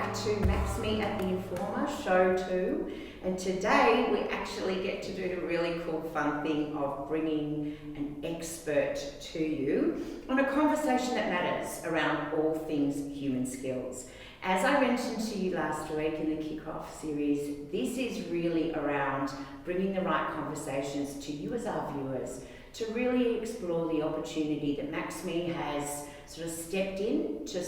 back to MaxMe at TheInformer, show 2. And today we actually get to do the really cool, fun thing of bringing an expert to you on a conversation that matters around all things human skills. As I mentioned to you last week in the kickoff series, this is really around bringing the right conversations to you as our viewers to really explore the opportunity that MaxMe has sort of stepped in to,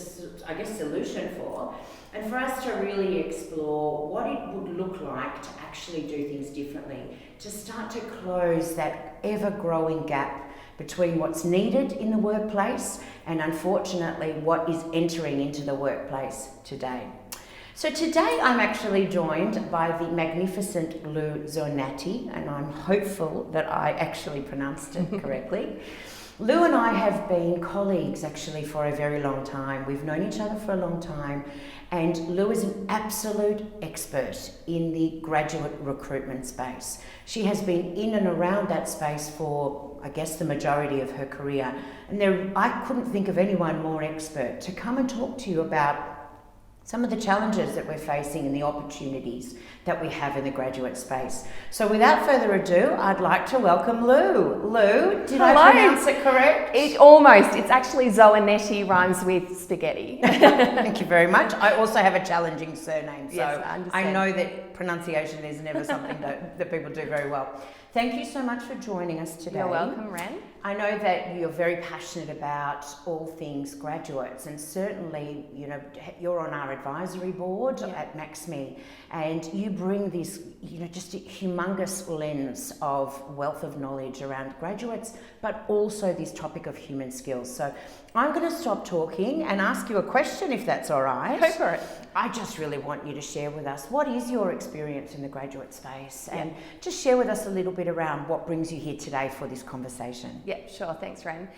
I guess, solution for, and for us to really explore what it would look like to actually do things differently, to start to close that ever-growing gap between what's needed in the workplace and, unfortunately, what is entering into the workplace today. So today I'm actually joined by the magnificent Lou Zoanetti, and I'm hopeful that I actually pronounced it correctly. Lou and I have been colleagues actually for a very long time. We've known each other for a long time, and Lou is an absolute expert in the graduate recruitment space. She has been in and around that space for, I guess, the majority of her career, and I couldn't think of anyone more expert to come and talk to you about some of the challenges that we're facing and the opportunities that we have in the graduate space. So without further ado, I'd like to welcome Lou. Lou, did I pronounce it correct? It's actually Zoanetti, rhymes with spaghetti. Thank you very much. I also have a challenging surname, so yes, I know that pronunciation is never something that people do very well. Thank you so much for joining us today. You're welcome, Ren. I know that you're very passionate about all things graduates, and certainly, you're on our advisory board at MaxMe, and you bring this, just a humongous lens of wealth of knowledge around graduates, but also this topic of human skills. So I'm going to stop talking and ask you a question, if that's all right. Go for it. I just really want you to share with us, what is your experience in the graduate space? And just share with us a little bit around what brings you here today for this conversation. Yeah, sure. Thanks, Ren.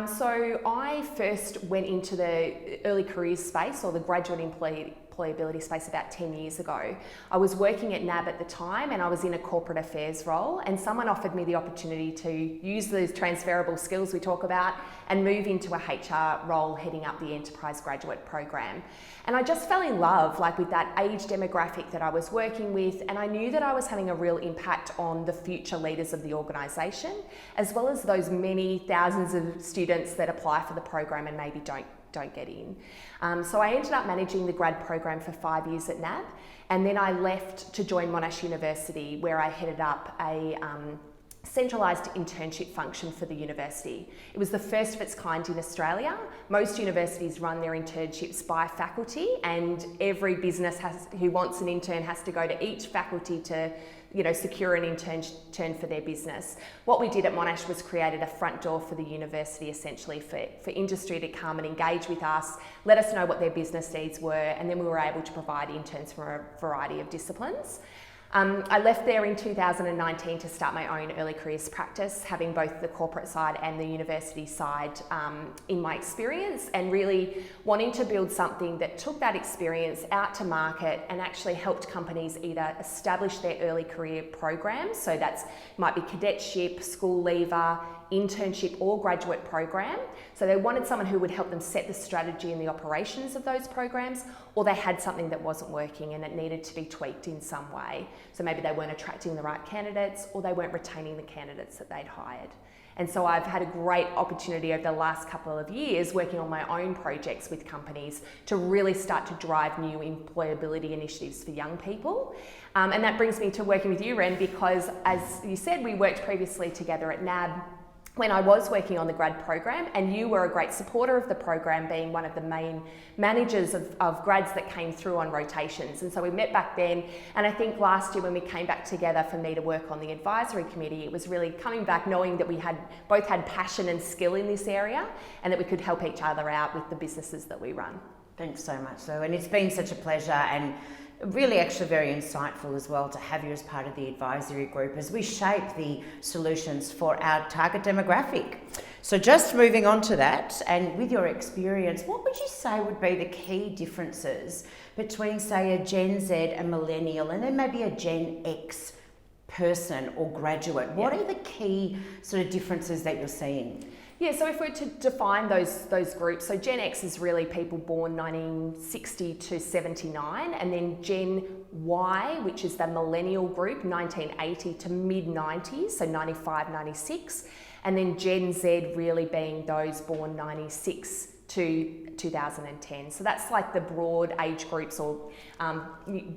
So I first went into the early careers space, or the graduate employability space, about 10 years ago. I was working at NAB at the time, and I was in a corporate affairs role, and someone offered me the opportunity to use those transferable skills we talk about and move into a HR role heading up the enterprise graduate program. And I just fell in love with that age demographic that I was working with, and I knew that I was having a real impact on the future leaders of the organisation, as well as those many thousands of students that apply for the program and maybe don't get in. So I ended up managing the grad program for 5 years at NAB, and then I left to join Monash University, where I headed up a centralised internship function for the university. It was the first of its kind in Australia. Most universities run their internships by faculty, and every business who wants an intern has to go to each faculty to secure an intern for their business. What we did at Monash was created a front door for the university, essentially for industry to come and engage with us, let us know what their business needs were, and then we were able to provide interns from a variety of disciplines. I left there in 2019 to start my own early careers practice, having both the corporate side and the university side in my experience, and really wanting to build something that took that experience out to market and actually helped companies either establish their early career programs, so that might be cadetship, school leaver, internship or graduate program. So they wanted someone who would help them set the strategy and the operations of those programs, or they had something that wasn't working and it needed to be tweaked in some way. So maybe they weren't attracting the right candidates, or they weren't retaining the candidates that they'd hired. And so I've had a great opportunity over the last couple of years working on my own projects with companies to really start to drive new employability initiatives for young people. And that brings me to working with you, Ren, because as you said, we worked previously together at NAB when I was working on the grad program, and you were a great supporter of the program, being one of the main managers of grads that came through on rotations. And so we met back then, and I think last year when we came back together for me to work on the advisory committee, it was really coming back knowing that we both had passion and skill in this area, and that we could help each other out with the businesses that we run. Thanks so much, Lou, and it's been such a pleasure, and really actually very insightful as well to have you as part of the advisory group as we shape the solutions for our target demographic. So just moving on to that, and with your experience, what would you say would be the key differences between, say, a Gen Z, a millennial, and then maybe a Gen X person or graduate? What are the key sort of differences that you're seeing? Yeah, so if we're to define those groups, so Gen X is really people born 1960 to 79, and then Gen Y, which is the millennial group, 1980 to mid-90s, so 95, 96, and then Gen Z really being those born 96 to 2010. So that's like the broad age groups or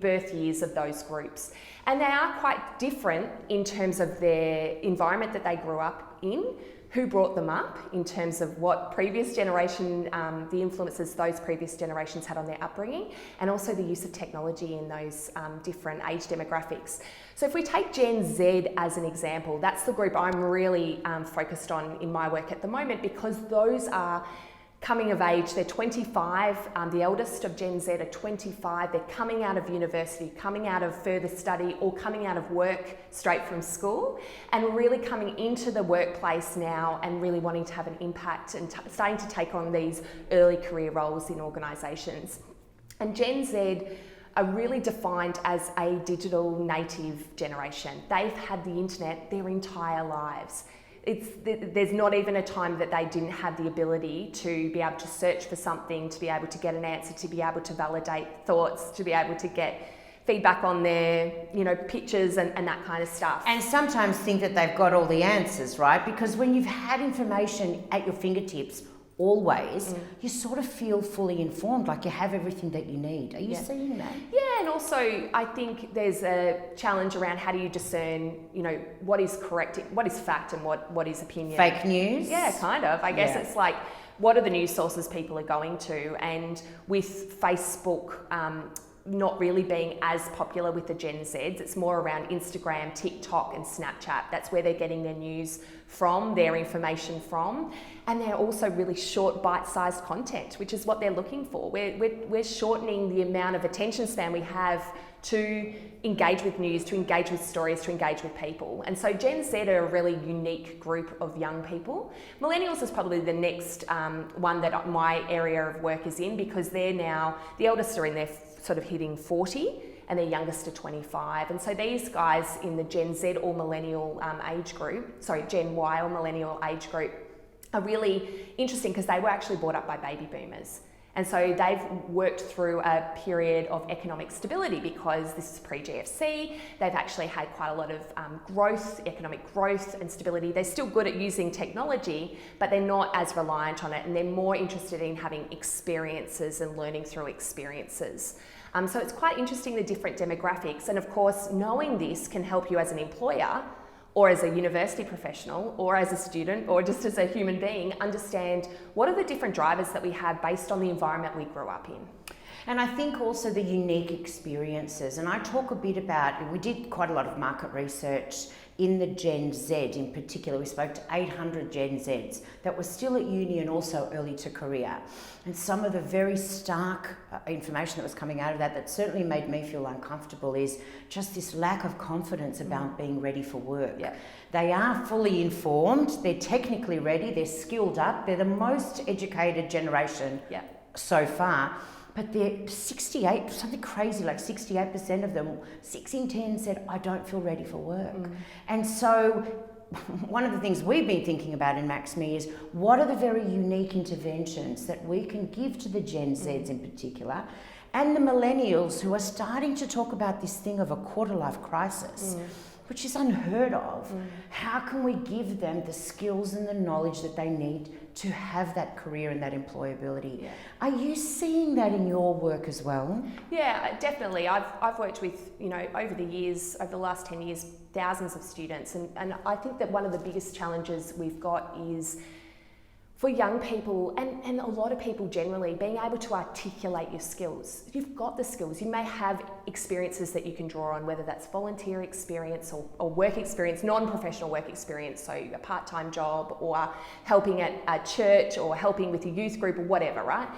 birth years of those groups. And they are quite different in terms of their environment that they grew up in, who brought them up in terms of what previous generation, the influences those previous generations had on their upbringing, and also the use of technology in those different age demographics. So if we take Gen Z as an example, that's the group I'm really focused on in my work at the moment, because those are coming of age. They're 25, the eldest of Gen Z are 25, they're coming out of university, coming out of further study, or coming out of work straight from school, and really coming into the workplace now and really wanting to have an impact and starting to take on these early career roles in organisations. And Gen Z are really defined as a digital native generation. They've had the internet their entire lives. There's not even a time that they didn't have the ability to be able to search for something, to be able to get an answer, to be able to validate thoughts, to be able to get feedback on their, pictures and that kind of stuff. And sometimes think that they've got all the answers, right? Because when you've had information at your fingertips always, you sort of feel fully informed, like you have everything that you need. Are you seeing that? Yeah, and also I think there's a challenge around how do you discern, what is correct, what is fact and what is opinion. Fake news? Yeah, kind of. I guess it's like, what are the news sources people are going to? And with Facebook not really being as popular with the Gen Zs, it's more around Instagram, TikTok and Snapchat. That's where they're getting their news from, their information from. And they're also really short, bite-sized content, which is what they're looking for. We're shortening the amount of attention span we have to engage with news, to engage with stories, to engage with people. And so Gen Z are a really unique group of young people. Millennials is probably the next one that my area of work is in, because they're now, the eldest are in their sort of hitting 40 and their youngest are 25. And so these guys in the Gen Z or millennial age group, Gen Y or millennial age group, are really interesting because they were actually brought up by baby boomers. And so they've worked through a period of economic stability because this is pre-GFC. They've actually had quite a lot of growth, economic growth and stability. They're still good at using technology, but they're not as reliant on it, and they're more interested in having experiences and learning through experiences. So it's quite interesting, the different demographics. And of course, knowing this can help you as an employer or as a university professional or as a student or just as a human being understand what are the different drivers that we have based on the environment we grew up in. And I think also the unique experiences. And I talk a bit about, we did quite a lot of market research in the Gen Z in particular. We spoke to 800 Gen Zs that were still at uni and also early to career. And some of the very stark information that was coming out of that certainly made me feel uncomfortable is just this lack of confidence about being ready for work. Yeah. They are fully informed, they're technically ready, they're skilled up, they're the most educated generation so far. But they're 68, something crazy, like 68% of them, 6 in 10 said, I don't feel ready for work. And so one of the things we've been thinking about in MaxMe is what are the very unique interventions that we can give to the Gen Zs in particular, and the millennials who are starting to talk about this thing of a quarter-life crisis, which is unheard of. How can we give them the skills and the knowledge that they need to have that career and that employability? Yeah. Are you seeing that in your work as well? Yeah, definitely. I've worked with, over the years, over the last 10 years, thousands of students. And I think that one of the biggest challenges we've got is for young people and a lot of people generally, being able to articulate your skills. You've got the skills. You may have experiences that you can draw on, whether that's volunteer experience or work experience, non-professional work experience, so a part-time job or helping at a church or helping with a youth group or whatever, right?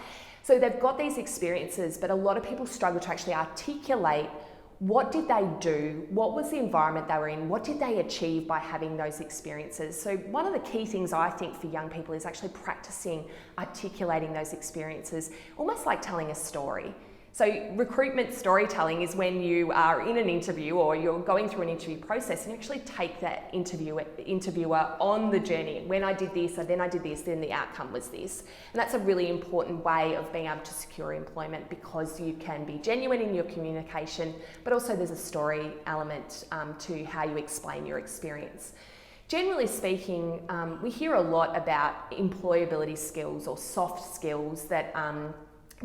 So they've got these experiences, but a lot of people struggle to actually articulate what did they do? What was the environment they were in? What did they achieve by having those experiences? So one of the key things I think for young people is actually practicing articulating those experiences, almost like telling a story. So recruitment storytelling is when you are in an interview or you're going through an interview process and you actually take that interviewer on the journey. When I did this, then I did this, then the outcome was this. And that's a really important way of being able to secure employment, because you can be genuine in your communication, but also there's a story element to how you explain your experience. Generally speaking, we hear a lot about employability skills or soft skills that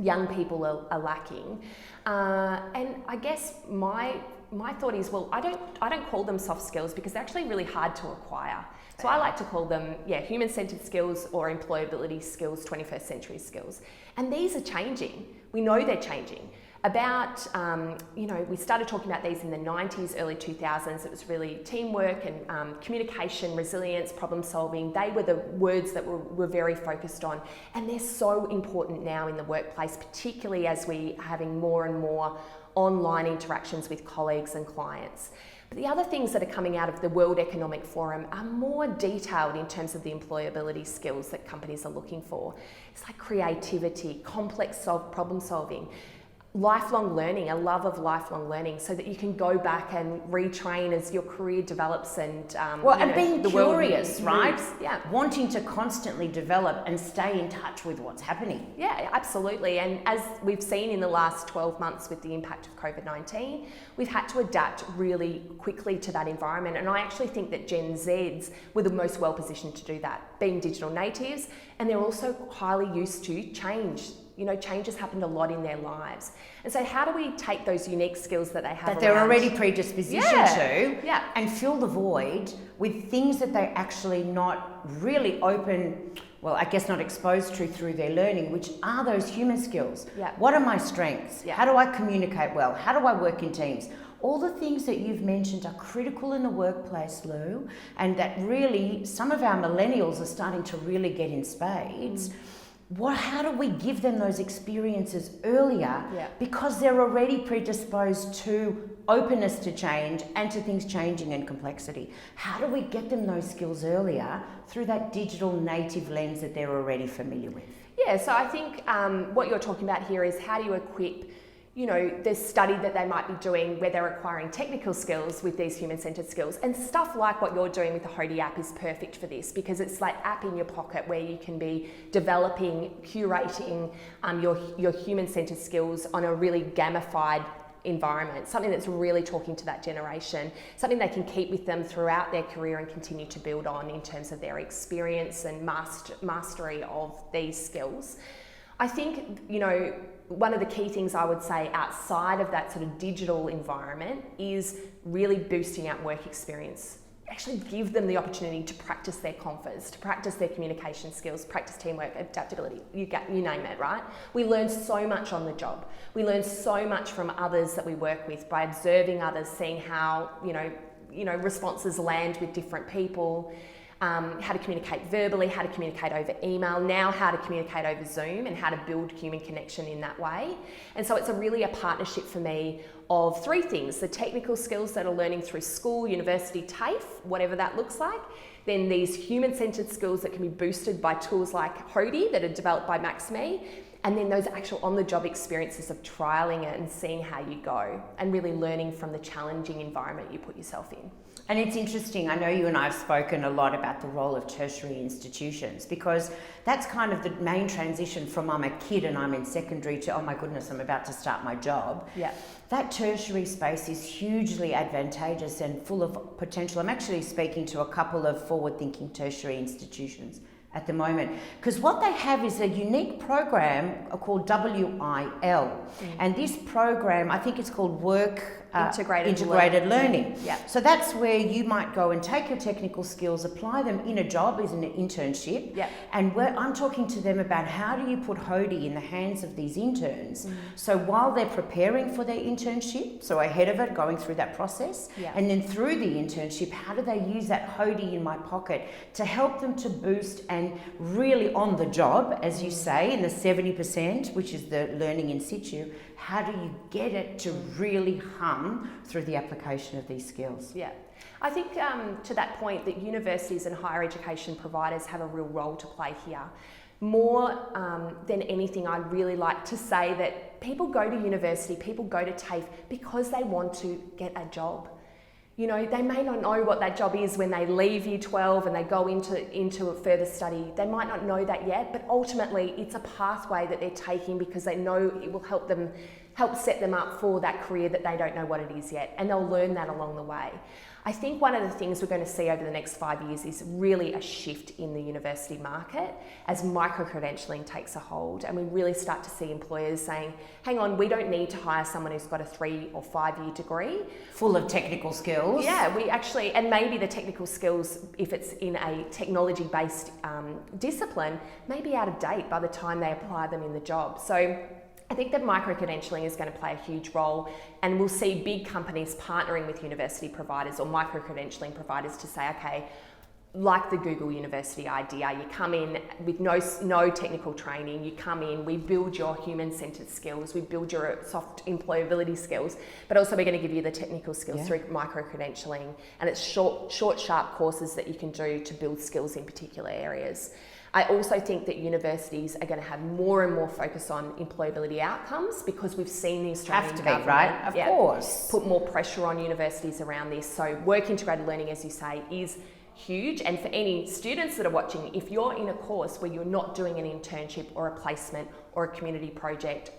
young people are lacking, and I guess my thought is, well, I don't call them soft skills because they're actually really hard to acquire. So I like to call them, human-centered skills or employability skills, 21st century skills. And these are changing. We know they're changing. About, we started talking about these in the 90s, early 2000s. It was really teamwork and communication, resilience, problem solving. They were the words that we're very focused on. And they're so important now in the workplace, particularly as we are having more and more online interactions with colleagues and clients. But the other things that are coming out of the World Economic Forum are more detailed in terms of the employability skills that companies are looking for. It's like creativity, complex problem solving, lifelong learning, a love of lifelong learning, so that you can go back and retrain as your career develops and being the curious, world right? moves. Yeah, wanting to constantly develop and stay in touch with what's happening. Yeah, absolutely. And as we've seen in the last 12 months with the impact of COVID-19, we've had to adapt really quickly to that environment. And I actually think that Gen Zs were the most well positioned to do that, being digital natives, and they're also highly used to change. Change has happened a lot in their lives. And so how do we take those unique skills that they have that they're already predispositioned to and fill the void with things that they're actually not really not exposed to through their learning, which are those human skills. Yeah. What are my strengths? Yeah. How do I communicate well? How do I work in teams? All the things that you've mentioned are critical in the workplace, Lou, and that really some of our millennials are starting to really get in spades. How do we give them those experiences earlier? Yeah. Because they're already predisposed to openness to change and to things changing and complexity. How do we get them those skills earlier through that digital native lens that they're already familiar with? Yeah, so I think what you're talking about here is how do you equip the study that they might be doing where they're acquiring technical skills with these human-centered skills, and stuff like what you're doing with the Hody app is perfect for this, because it's like app in your pocket where you can be developing, curating your human-centered skills on a really gamified environment, something that's really talking to that generation, something they can keep with them throughout their career and continue to build on in terms of their experience and mastery of these skills. I think, one of the key things I would say outside of that sort of digital environment is really boosting out work experience. Actually give them the opportunity to practice their confers, to practice their communication skills, practice teamwork, adaptability, you name it, right? We learn so much on the job. We learn so much from others that we work with by observing others, seeing how, responses land with different people. How to communicate verbally, how to communicate over email, now how to communicate over Zoom, and how to build human connection in that way. And so it's a partnership for me of three things: the technical skills that are learning through school, university, TAFE, whatever that looks like. Then these human-centered skills that can be boosted by tools like Hody that are developed by MaxMe. And then those actual on-the-job experiences of trialing it and seeing how you go, and really learning from the challenging environment you put yourself in. And it's interesting, I know you and I have spoken a lot about the role of tertiary institutions, because that's kind of the main transition from I'm a kid and I'm in secondary to, oh my goodness, I'm about to start my job. Yeah. That tertiary space is hugely advantageous and full of potential. I'm actually speaking to a couple of forward-thinking tertiary institutions at the moment, because what they have is a unique program called WIL, and this program, I think it's called Integrated Learning. Yeah. So that's where you might go and take your technical skills, apply them in a job as an internship, and I'm talking to them about how do you put Hody in the hands of these interns, so while they're preparing for their internship, so ahead of it, going through that process, and then through the internship, how do they use that Hody in my pocket to help them to boost and really on the job, as you say, in the 70%, which is the learning in situ, how do you get it to really hum through the application of these skills? Yeah. I think to that point that universities and higher education providers have a real role to play here. more than anything, I'd really like to say that people go to university, people go to TAFE because they want to get a job. You know, they may not know what that job is when they leave year 12 and they go into a further study. They might not know that yet, but ultimately it's a pathway that they're taking because they know it will help set them up for that career that they don't know what it is yet, and they'll learn that along the way. I think one of the things we're going to see over the next 5 years is really a shift in the university market as micro-credentialing takes a hold, and we really start to see employers saying, hang on, we don't need to hire someone who's got a 3 or 5 year degree. Full of technical skills. Yeah, we actually, and maybe the technical skills, if it's in a technology-based discipline, may be out of date by the time they apply them in the job. So I think that micro-credentialing is going to play a huge role, and we'll see big companies partnering with university providers or micro-credentialing providers to say, okay, like the Google University idea, you come in with no technical training, you come in, we build your human-centered skills, we build your soft employability skills, but also we're going to give you the technical skills through micro-credentialing, and it's short, sharp courses that you can do to build skills in particular areas. I also think that universities are going to have more and more focus on employability outcomes because we've seen the Australian government, right? Of course, put more pressure on universities around this. So work integrated learning, as you say, is huge. And for any students that are watching, if you're in a course where you're not doing an internship or a placement or a community project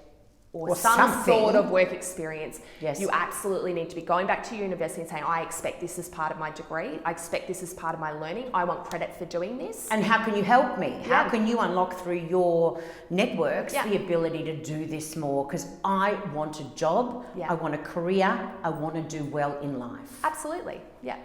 or some sort of work experience, you absolutely need to be going back to your university and saying, I expect this as part of my degree. I expect this as part of my learning. I want credit for doing this. And how can you help me? How can you unlock through your networks the ability to do this more? Because I want a job, I want a career, I want to do well in life. Absolutely, yeah.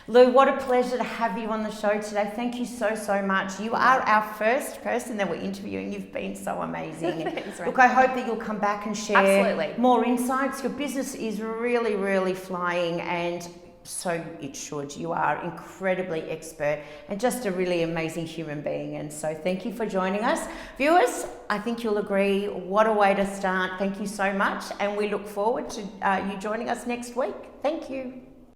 Lou, what a pleasure to have you on the show today. Thank you so, so much. You are our first person that we're interviewing. You've been so amazing. Thanks, look, I hope that you'll come back and share more insights. Your business is really, really flying, and so it should. You are incredibly expert and just a really amazing human being. And so thank you for joining us. Viewers, I think you'll agree, what a way to start. Thank you so much. And we look forward to you joining us next week. Thank you.